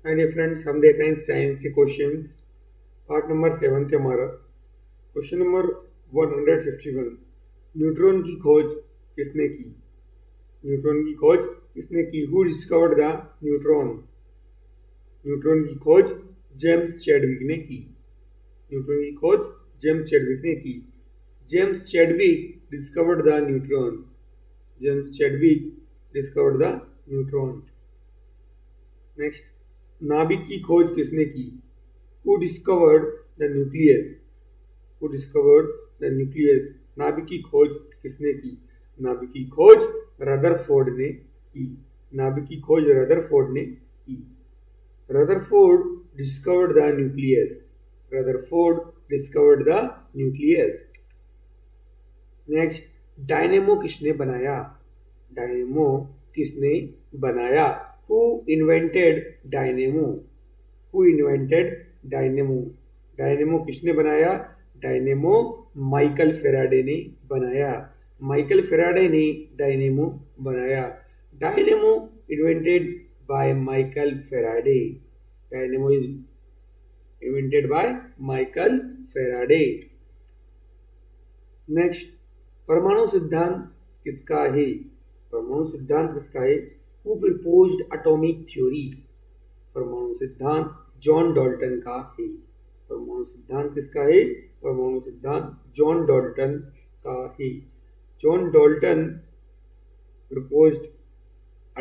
Hi dear friends, हम देख रहे हैं साइंस के क्वेश्चंस। पार्ट नंबर 7 के हमारा क्वेश्चन नंबर 151। न्यूट्रॉन की खोज किसने की? न्यूट्रॉन की खोज किसने की? Who discovered the neutron? Neutron की खोज जेम्स चैडविक ने की। न्यूट्रॉन की खोज जेम्स चैडविक ने की। James Chadwick discovered the neutron. James Chadwick discovered the neutron. Next, नाभिक की खोज किसने की? Who discovered the nucleus? Who discovered the nucleus? नाभिक की खोज किसने की? नाभिक की खोज रदरफोर्ड ने की। नाभिक की खोज रदरफोर्ड ने की। Rutherford discovered the nucleus. Rutherford discovered the nucleus. Next, dynamo किसने बनाया? डायनेमो किसने बनाया? Who invented dynamo? Who invented dynamo? Dynamo किसने बनाया? डायनेमो माइकल फेराडे ने बनाया। माइकल फेराडे ने डायनेमो बनाया। Dynamo invented by Michael Faraday. Dynamo is invented by Michael Faraday. Next, परमाणु सिद्धांत किसका है? परमाणु सिद्धांत किसका है? Who proposed atomic theory? परमाणु सिद्धांत जॉन डाल्टन का है। परमाणु सिद्धांत किसका है? परमाणु सिद्धांत जॉन डाल्टन का है। John Dalton proposed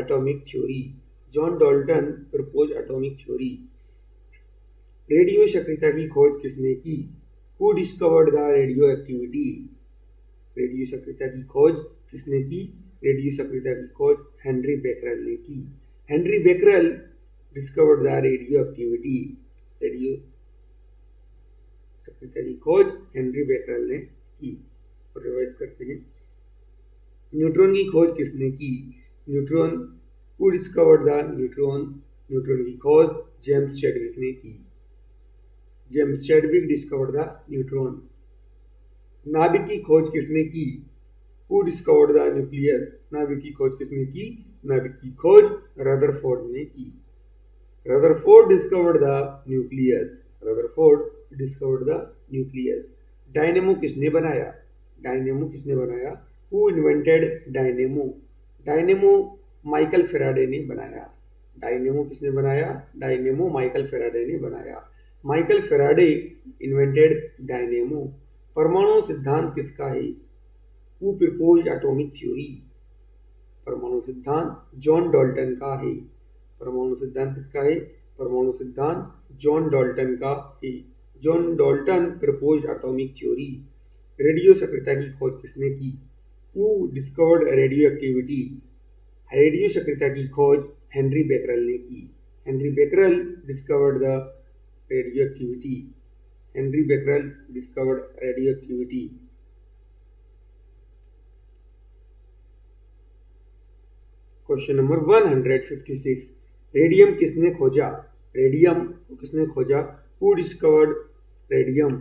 atomic theory. John Dalton proposed atomic theory. Radio सक्रियता की खोज किसने की? Who discovered the radioactivity? Radio सक्रियता की खोज किसने की? रेडियो सक्रियता की खोज हेनरी बेकरल ने की। Henry Becquerel discovered the radioactivity. Radio सक्रियता की खोज हेनरी बेकरल ने की। और रिवाइज करते हैं। न्यूट्रॉन की खोज किसने की? Neutron, who discovered the neutron? Neutron की खोज जेम्स चैडविक ने की। James Chadwick discovered the neutron. नाभिक की खोज किसने की? Who discovered the nucleus? नाभिक की खोज किसने की? नाभिक की खोज रदरफोर्ड ने की। Rutherford discovered the nucleus. Rutherford discovered the nucleus. Dynamo किसने बनाया? डायनेमो किसने बनाया? Who invented dynamo? Dynamo Michael Faraday ने बनाया। डायनेमो किसने बनाया? डायनेमो माइकल फेराडे ने बनाया। Michael Faraday invented dynamo. परमाणु सिद्धांत किसका है? Who proposed atomic theory? परमाणु सिद्धांत जॉन डाल्टन का है। परमाणु सिद्धांत किसका है? परमाणु सिद्धांत जॉन डाल्टन का है। John Dalton proposed atomic theory. Radio सक्रियता की खोज किसने की? Who discovered radioactivity? Radio सक्रियता की खोज हेनरी बेकरल ने की। Henry Becquerel discovered the radioactivity. Henry Becquerel discovered radioactivity. Question number 156। Radium किसने खोजा? रेडियम को किसने खोजा? Who discovered radium?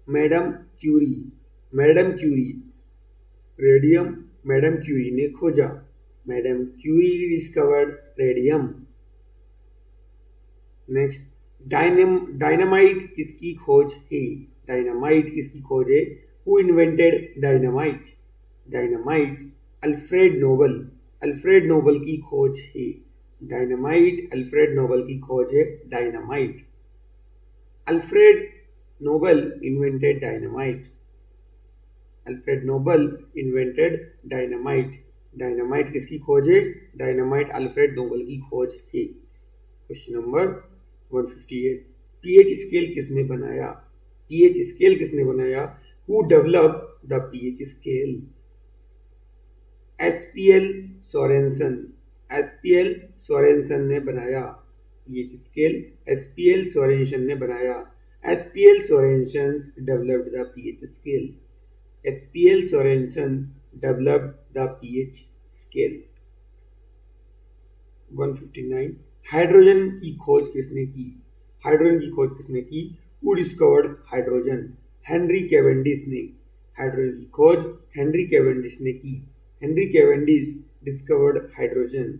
Madam Curie. Madam Curie. Radium madam Curie ने खोजा। Madam Curie discovered radium. Next, dynamite किसकी खोज है? डायनामाइट किसकी खोज है? Who invented dynamite? Dynamite Alfred Nobel. Alfred Nobel की खोज है। डायनामाइट अल्फ्रेड नोबल की खोज है। Dynamite Alfred Nobel invented dynamite. Alfred Nobel invented dynamite. Dynamite किसकी खोज है? डायनामाइट अल्फ्रेड नोबल की खोज है। Question number 158। पीएच स्केल किसने बनाया? पीएच स्केल किसने बनाया? Who developed the pH scale? SPL Sorensen. SPL Sorensen ने बनाया पीएच स्केल। एसपीएल सोरेनसन ने बनाया। SPL Sorensen developed the pH scale. SPL Sorensen developed the pH scale. 159। Hydrogen की खोज किसने की? हाइड्रोजन की खोज किसने की? Who discovered hydrogen? Henry Cavendish ने। हाइड्रोजन की खोज हेनरी कैवेंडिश ने की। Henry Cavendish discovered hydrogen.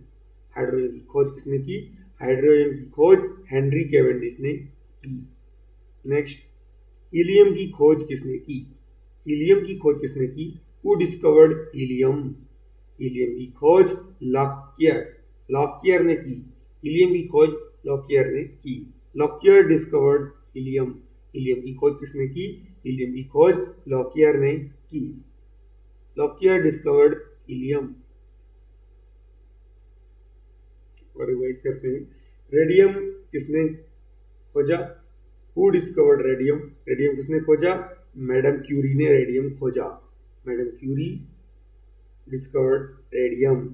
Hydrogen की खोज किसने की? हाइड्रोजन की खोज हेनरी कैवेंडिश ने की। नेक्स्ट, हीलियम की खोज किसने की? हीलियम की खोज किसने की? Who discovered helium? हीलियम की खोज लॉकियर ने की। हीलियम की खोज लॉकियर ने की। Lockyer discovered helium. हीलियम की खोज किसने की? हीलियम की खोज लॉकियर ने की। Lockyer discovered helium. और रिवाइज करते हैं, रेडियम किसने खोजा? Who discovered radium? रेडियम किसने खोजा? मैडम क्यूरी ने रेडियम खोजा। Madam Curie discovered radium.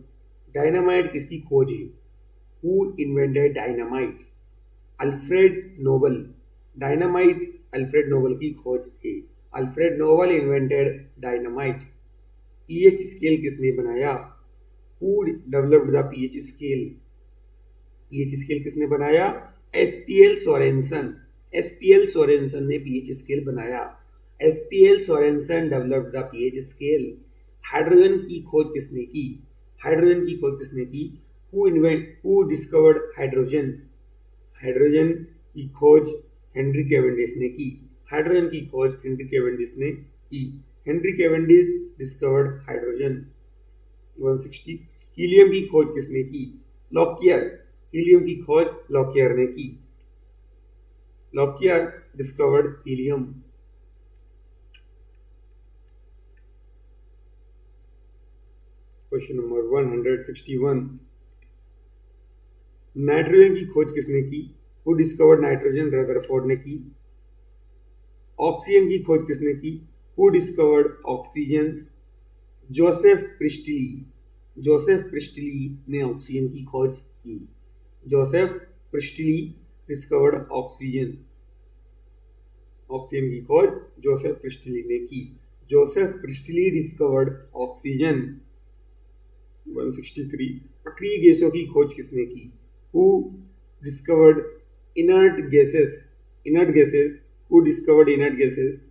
Dynamite किसकी खोज है? Who invented dynamite? Alfred Nobel. Dynamite Alfred Nobel की खोज है। Alfred Nobel invented dynamite. PH scale किसने बनाया? Who developed the pH scale? PH scale किसने बनाया? SPL Sorensen. एसपीएल सोरेनसन ने पीएच स्केल बनाया। SPL Sorensen developed the pH scale. Hydrogen की खोज किसने की? हाइड्रोजन की खोज किसने की? Who discovered hydrogen? हाइड्रोजन की खोज हेनरी कैवेंडिश ने की। हाइड्रोजन की खोज हेनरी कैवेंडिश ने की। Henry Cavendish discovered hydrogen. 160। Helium की खोज किसने की? लॉकियर। हीलियम की खोज लॉकियर ने की। Lockyer discovered helium. Question number 161। Nitrogen की खोज किसने की? Who discovered nitrogen? रदरफोर्ड ने की। ऑक्सीजन की खोज किसने की? Who discovered oxygen? Joseph Priestley. Joseph Priestley ने ऑक्सीजन की खोज की। Joseph Priestley discovered oxygen. Oxygen की खोज जोसेफ प्रिस्टली ने की। Joseph Priestley discovered oxygen. 163। अक्रिय गैसों की खोज किसने की? Who discovered inert gases? Inert gases. Who discovered inert gases?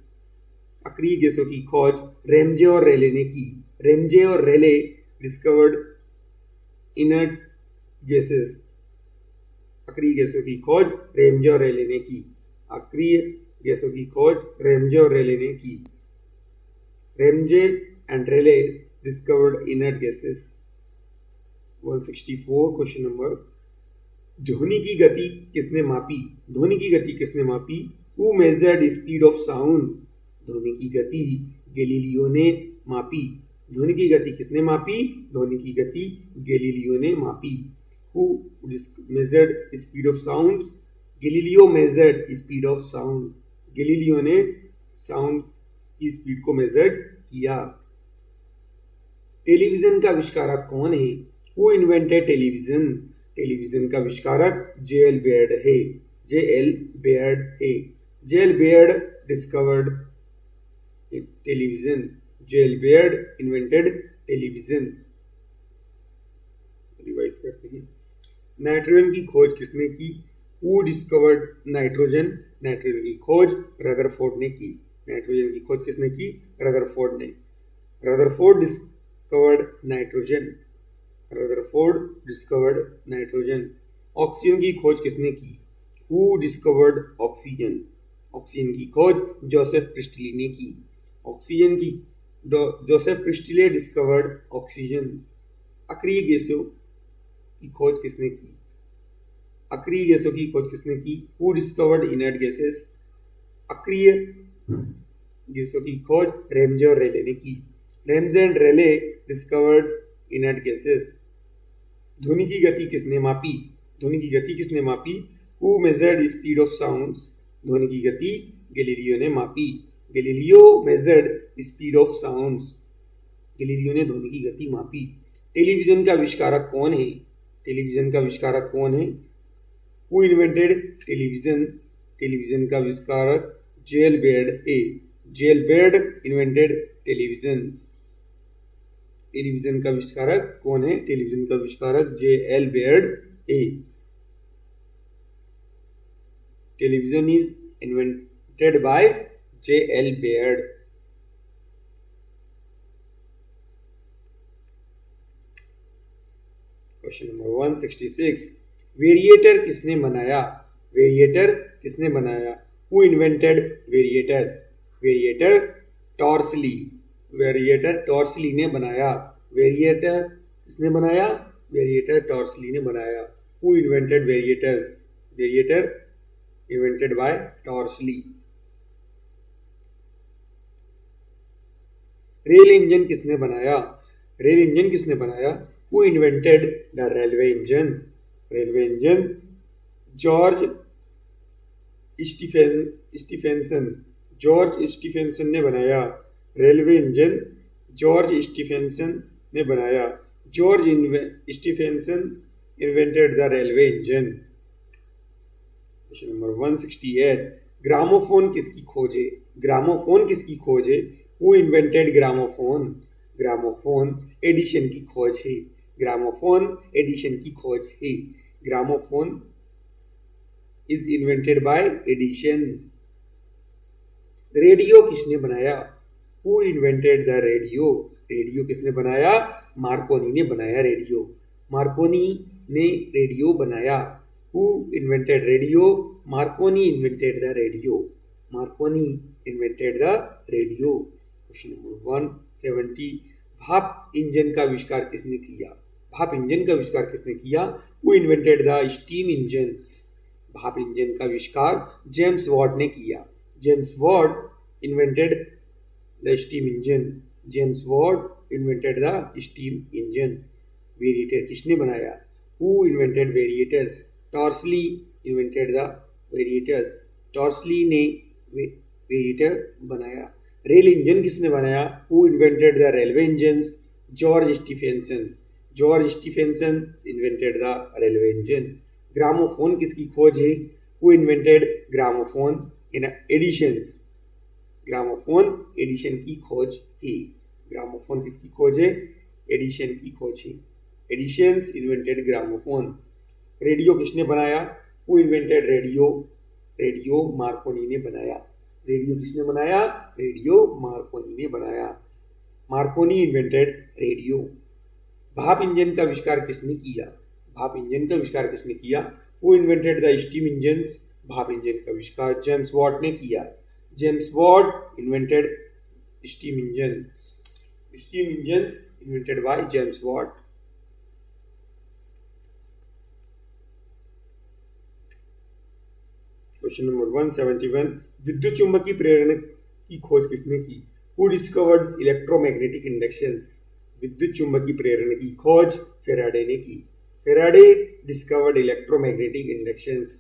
अक्रिय गैसों की खोज रेमजे और रेले ने की। रेमजे और रेले डिस्कवर्ड इनर्ट गैसेस। अक्रिय गैसों की खोज रेमजे और रेले ने की। अक्रिय गैसों की खोज रेमजे और रेले ने की। Ramsay and Rayleigh discovered inert gases. 164 question number. ध्वनि की गति किसने मापी? ध्वनि की गति किसने मापी? Who measured speed of sound? ध्वनि की गति गैलीलियो ने मापी। ध्वनि की गति किसने मापी? ध्वनि की गति गैलीलियो ने मापी। Who measured speed of sound? Galileo measured speed of sound. Galileo ने साउंड की स्पीड को मेजर किया। टेलीविजन का आविष्कारक कौन है? Who invented television? टेलीविजन का आविष्कारक जे.एल. बेयर्ड है। जे.एल. बेयर्ड है। J L. Baird discovered television. J L. Baird invented television. Revise करते हैं, नाइट्रोजन की खोज किसने की? Who discovered nitrogen? नाइट्रोजन की खोज रदरफोर्ड ने की। नाइट्रोजन की खोज किसने की? रदरफोर्ड ने। Rutherford discovered nitrogen. Rutherford discovered nitrogen. Oxygen की खोज किसने की? Who discovered oxygen? ऑक्सीजन की खोज जोसेफ प्रिस्टली ने की। ऑक्सीजन की जोसेफ प्रिस्टली डिस्कवर्ड ऑक्सीजन। अक्रिय गैसों की खोज किसने की? अक्रिय गैसों की खोज किसने की? Who discovered inert gases? अक्रिय गैसों की खोज रेमजे और रेले ने की। Ramsay and Rayleigh discovered inert gases. ध्वनि की गति किसने मापी? ध्वनि की गति किसने मापी? Who measured speed of sound? ध्वनि की गति गैलीलियो ने मापी। Galileo measured speed of sound. Galileo ने ध्वनि की गति मापी। टेलीविजन का आविष्कारक कौन है? टेलीविजन का आविष्कारक कौन है? Who invented television? टेलीविजन का आविष्कारक जे.एल. बेयर्ड है। J L. Baird invented television. Television का आविष्कारक कौन है? टेलीविजन का आविष्कारक जे.एल. बेयर्ड है। Television is invented by J L. Baird. Question number 166। Barometer किसने बनाया? वेरिएटर किसने बनाया? Who invented barometers? वेरिएटर टॉर्सली, वेरिएटर टॉर्सली ने बनाया। वेरिएटर किसने बनाया? वेरिएटर टॉर्सली ने बनाया। Who invented barometers? Barometer invented by Torricelli. Rail engine किसने बनाया? रेल इंजन किसने बनाया? Who invented the railway engines? Railway engine George Stephenson, George Stephenson ने बनाया। रेलवे इंजन जॉर्ज स्टीफेंसन ने बनाया। George Stephenson invented the railway engine. Question number 168, gramophone किसकी खोज है? ग्रामोफोन किसकी खोज है? Who invented gramophone? Gramophone Edison की खोज है। ग्रामोफोन एडिशन की खोज है। Gramophone is invented by Edison. Radio किसने बनाया? Who invented the radio? Radio किसने बनाया? मार्कोनी ने बनाया रेडियो। मार्कोनी ने रेडियो बनाया। Who invented radio? Marconi invented the radio. Marconi invented the radio. Question number 170, भाप इंजन का आविष्कार किसने किया? भाप इंजन का आविष्कार किसने किया? Who invented the steam engines? भाप इंजन का आविष्कार जेम्स वॉट ने किया। James Watt invented the steam engine. James Watt invented the steam engine. Barometer किसने बनाया? Who invented barometers? Torricelli invented the barometers. Torricelli ने वेरिएटर बनाया। रेल इंजन किसने बनाया? Who invented the railway engines? George Stephenson. George Stephenson invented the railway engine. Gramophone किसकी खोज है? Who invented gramophone in Edison's? Gramophone Edison की खोज है। ग्रामोफोन किसकी खोज है? एडिशन की खोज है। Editions invented gramophone. रेडियो किसने बनाया? Who invented radio? Radio Marconi ने बनाया। रेडियो किसने बनाया? रेडियो मार्कोनी ने बनाया। Markovnikov invented radio. भाप इंजन का आविष्कार किसने किया? भाप इंजन का आविष्कार किसने किया? Who invented the steam engines? भाप इंजन का आविष्कार जेम्स वॉट ने किया। James Watt invented steam engines. Steam engines invented by James Watt. Question number 171, विद्युत चुंबकीय प्रेरण की खोज किसने की? Who discovered electromagnetic inductions? विद्युत चुंबकीय प्रेरण की खोज फेराडे ने की। Faraday discovered electromagnetic inductions.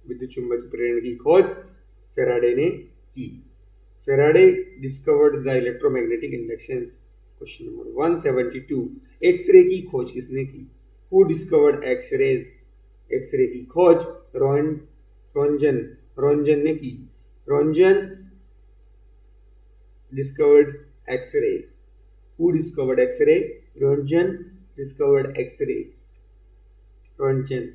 विद्युत चुंबकीय प्रेरण की खोज फेराडे ने की। Faraday discovered the electromagnetic inductions. Question number 172, x ray की खोज किसने की? Who discovered X-rays? एक्सरे की खोज रोंजन ने की। Roentgen discovered X ray. Who discovered X ray? Roentgen discovered X ray. Roentgen.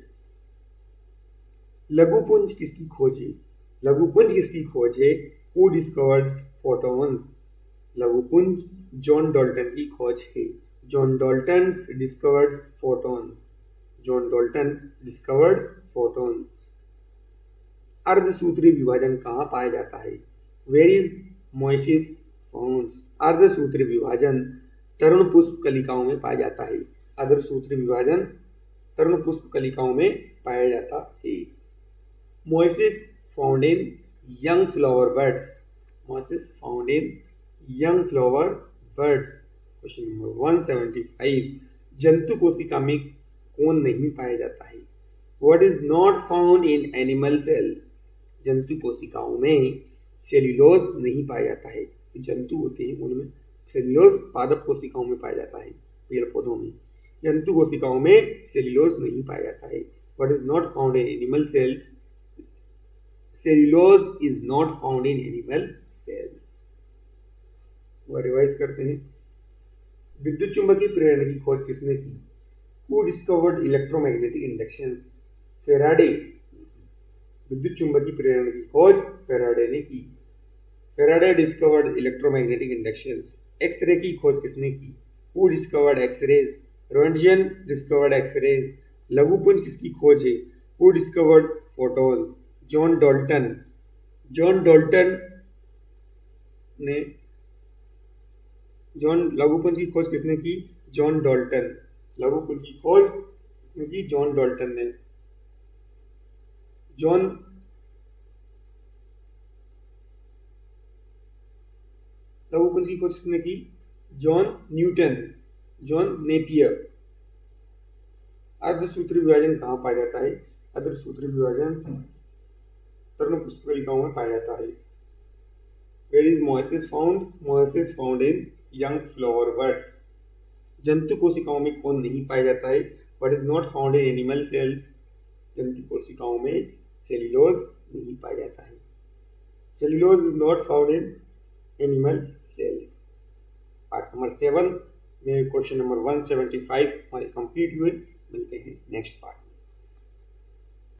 लघुपुंज किसकी खोज है? लघुपुंज किसकी खोज है? Who discovers photons? लघुपुंज जॉन डाल्टन की खोज है। John Dalton discovers photons. John Dalton discovered photons. अर्धसूत्री विभाजन कहाँ पाया जाता है? Where is meiosis found? अर्धसूत्री विभाजन तरुण पुष्प कलिकाओं में पाया जाता है। अर्धसूत्री विभाजन तरुण पुष्प कलिकाओं में पाया जाता है। Meiosis found in young flower birds. Meiosis found in young flower birds. Question number 175, जंतु कोशिका में कौन नहीं पाया जाता है? What is not found in animal cell? जंतु कोशिकाओं में सेल्यूलोज नहीं पाया जाता है। जंतु होते हैं उनमें सेल्यूलोज पादप कोशिकाओं में पाया जाता है, पेड़ पौधों में। जंतु कोशिकाओं में सेल्यूलोज नहीं पाया जाता है। What is not found in animal cells? Cellulose is not found in animal cells. Revise करते हैं। विद्युत चुंबकीय प्रेरण की खोज किसने की? Who discovered electromagnetic inductions? Faraday. विद्युत चुंबकीय प्रेरण की खोज फेराडे ने की। Faraday discovered electromagnetic inductions. X ray की खोज किसने की? Who discovered X rays? Roentgen discovered X rays. लघुपुंज किसकी खोज है? Who discovered photons? John Dalton. John Dalton ने जॉन लघुपुंज की खोज किसने की? John Dalton. लघुपुंज की खोज किसने की? जॉन डॉल्टन ने। जॉन लघुपुंज की खोज किसने की? John Newton. John Napier. अर्धसूत्री विभाजन कहाँ पाया जाता है? अर्धसूत्री विभाजन तृण पुष्पकलिकाओं में पाया जाता है। Where is meiosis found? Meiosis found in young flower buds. जंतु कोशिकाओं में कौन नहीं पाया जाता है? What is not found in animal cells? जंतु कोशिकाओं में सेल्यूलोज नहीं पाया जाता है। Cellulose is not found in animal sales. Part number 7 में क्वेश्चन नंबर 175 हमारे कंप्लीट हुए। मिलते हैं नेक्स्ट पार्ट।